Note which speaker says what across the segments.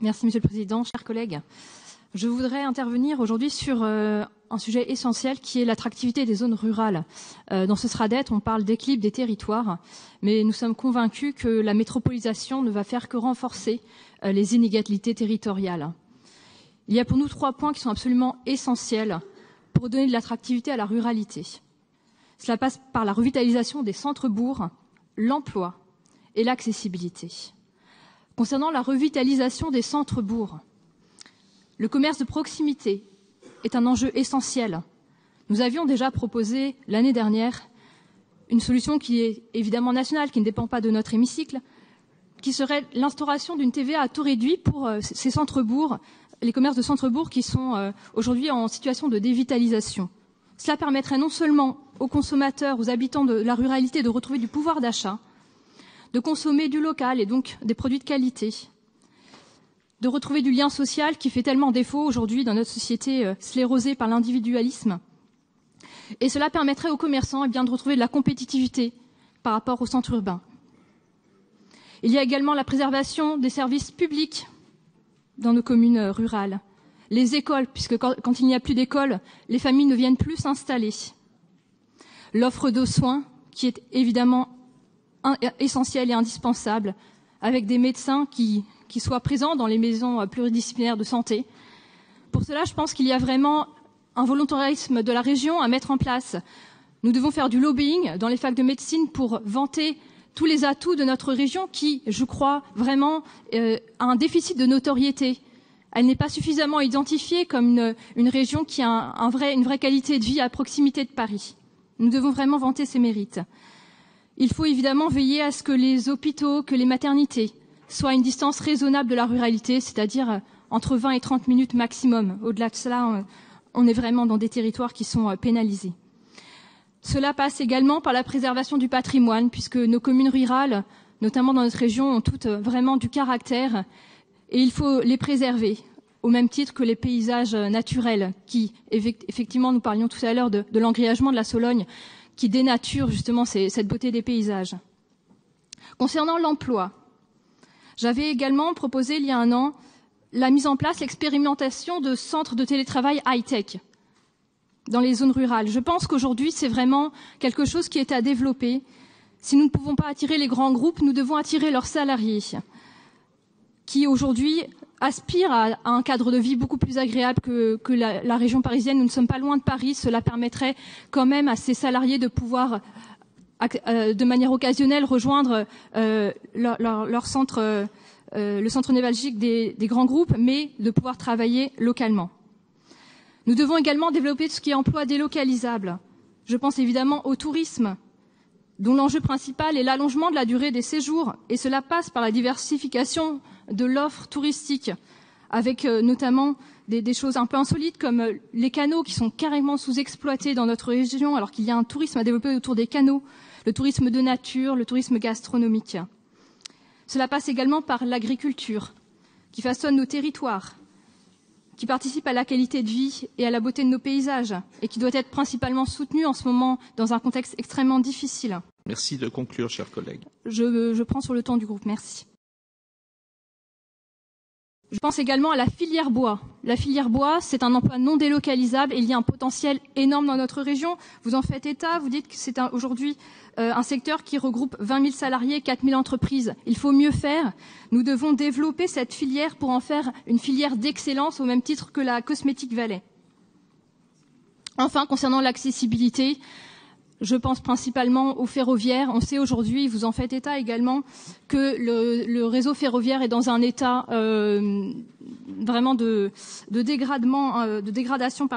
Speaker 1: Merci Monsieur le Président, chers collègues. Je voudrais intervenir aujourd'hui sur un sujet essentiel qui est l'attractivité des zones rurales. Dans ce SRADET, on parle d'équilibre des territoires, mais nous sommes convaincus que la métropolisation ne va faire que renforcer les inégalités territoriales. Il y a pour nous 3 points qui sont absolument essentiels pour donner de l'attractivité à la ruralité. Cela passe par la revitalisation des centres-bourgs, l'emploi et l'accessibilité. Concernant la revitalisation des centres-bourgs, le commerce de proximité est un enjeu essentiel. Nous avions déjà proposé l'année dernière une solution qui est évidemment nationale, qui ne dépend pas de notre hémicycle, qui serait l'instauration d'une TVA à taux réduit pour ces centres-bourgs, les commerces de centres-bourgs qui sont aujourd'hui en situation de dévitalisation. Cela permettrait non seulement aux consommateurs, aux habitants de la ruralité de retrouver du pouvoir d'achat, de consommer du local et donc des produits de qualité, de retrouver du lien social qui fait tellement défaut aujourd'hui dans notre société sclérosée par l'individualisme. Et cela permettrait aux commerçants de retrouver de la compétitivité par rapport aux centres urbains. Il y a également la préservation des services publics dans nos communes rurales. Les écoles, puisque quand il n'y a plus d'écoles, les familles ne viennent plus s'installer. L'offre de soins, qui est évidemment essentielle et indispensable, avec des médecins qui soient présents dans les maisons pluridisciplinaires de santé. Pour cela, je pense qu'il y a vraiment un volontarisme de la région à mettre en place. Nous devons faire du lobbying dans les facs de médecine pour vanter tous les atouts de notre région qui, je crois, vraiment a un déficit de notoriété. Elle n'est pas suffisamment identifiée comme une région qui a une vraie qualité de vie à proximité de Paris. Nous devons vraiment vanter ses mérites. Il faut évidemment veiller à ce que les hôpitaux, que les maternités soient à une distance raisonnable de la ruralité, c'est-à-dire entre 20 et 30 minutes maximum. Au-delà de cela, on est vraiment dans des territoires qui sont pénalisés. Cela passe également par la préservation du patrimoine, puisque nos communes rurales, notamment dans notre région, ont toutes vraiment du caractère et il faut les préserver, au même titre que les paysages naturels qui, effectivement, nous parlions tout à l'heure de l'engrillagement de la Sologne, qui dénature justement cette beauté des paysages. Concernant l'emploi, j'avais également proposé il y a un an la mise en place, l'expérimentation de centres de télétravail high-tech dans les zones rurales. Je pense qu'aujourd'hui, c'est vraiment quelque chose qui est à développer. Si nous ne pouvons pas attirer les grands groupes, nous devons attirer leurs salariés qui aujourd'hui aspirent à un cadre de vie beaucoup plus agréable que la région parisienne. Nous ne sommes pas loin de Paris. Cela permettrait quand même à ces salariés de pouvoir, de manière occasionnelle, rejoindre leur centre, le centre névralgique des grands groupes, mais de pouvoir travailler localement. Nous devons également développer tout ce qui est emploi délocalisable. Je pense évidemment au tourisme, dont l'enjeu principal est l'allongement de la durée des séjours, et cela passe par la diversification de l'offre touristique, avec notamment des choses un peu insolites comme les canaux qui sont carrément sous-exploités dans notre région, alors qu'il y a un tourisme à développer autour des canaux, le tourisme de nature, le tourisme gastronomique. Cela passe également par l'agriculture, qui façonne nos territoires, qui participe à la qualité de vie et à la beauté de nos paysages, et qui doit être principalement soutenue en ce moment dans un contexte extrêmement difficile.
Speaker 2: Merci de conclure, chers collègues.
Speaker 1: Je prends sur le temps du groupe. Merci. Je pense également à la filière bois. La filière bois, c'est un emploi non délocalisable et il y a un potentiel énorme dans notre région. Vous en faites état, vous dites que c'est aujourd'hui un secteur qui regroupe 20 000 salariés, 4 000 entreprises. Il faut mieux faire. Nous devons développer cette filière pour en faire une filière d'excellence au même titre que la cosmétique Valais. Enfin, concernant l'accessibilité, je pense principalement au ferroviaire. On sait aujourd'hui, vous en faites état également, que le réseau ferroviaire est dans un état vraiment de dégradation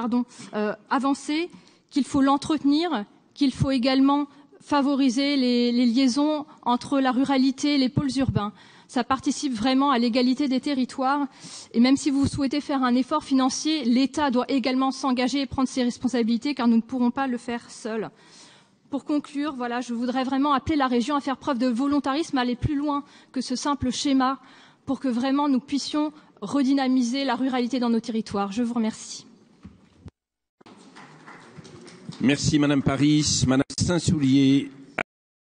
Speaker 1: avancé, qu'il faut l'entretenir, qu'il faut également favoriser les liaisons entre la ruralité et les pôles urbains. Ça participe vraiment à l'égalité des territoires. Et même si vous souhaitez faire un effort financier, l'État doit également s'engager et prendre ses responsabilités, car nous ne pourrons pas le faire seuls. Pour conclure, voilà, je voudrais vraiment appeler la région à faire preuve de volontarisme, à aller plus loin que ce simple schéma pour que vraiment nous puissions redynamiser la ruralité dans nos territoires. Je vous remercie.
Speaker 2: Merci Madame Paris. Madame Saint-Soulier.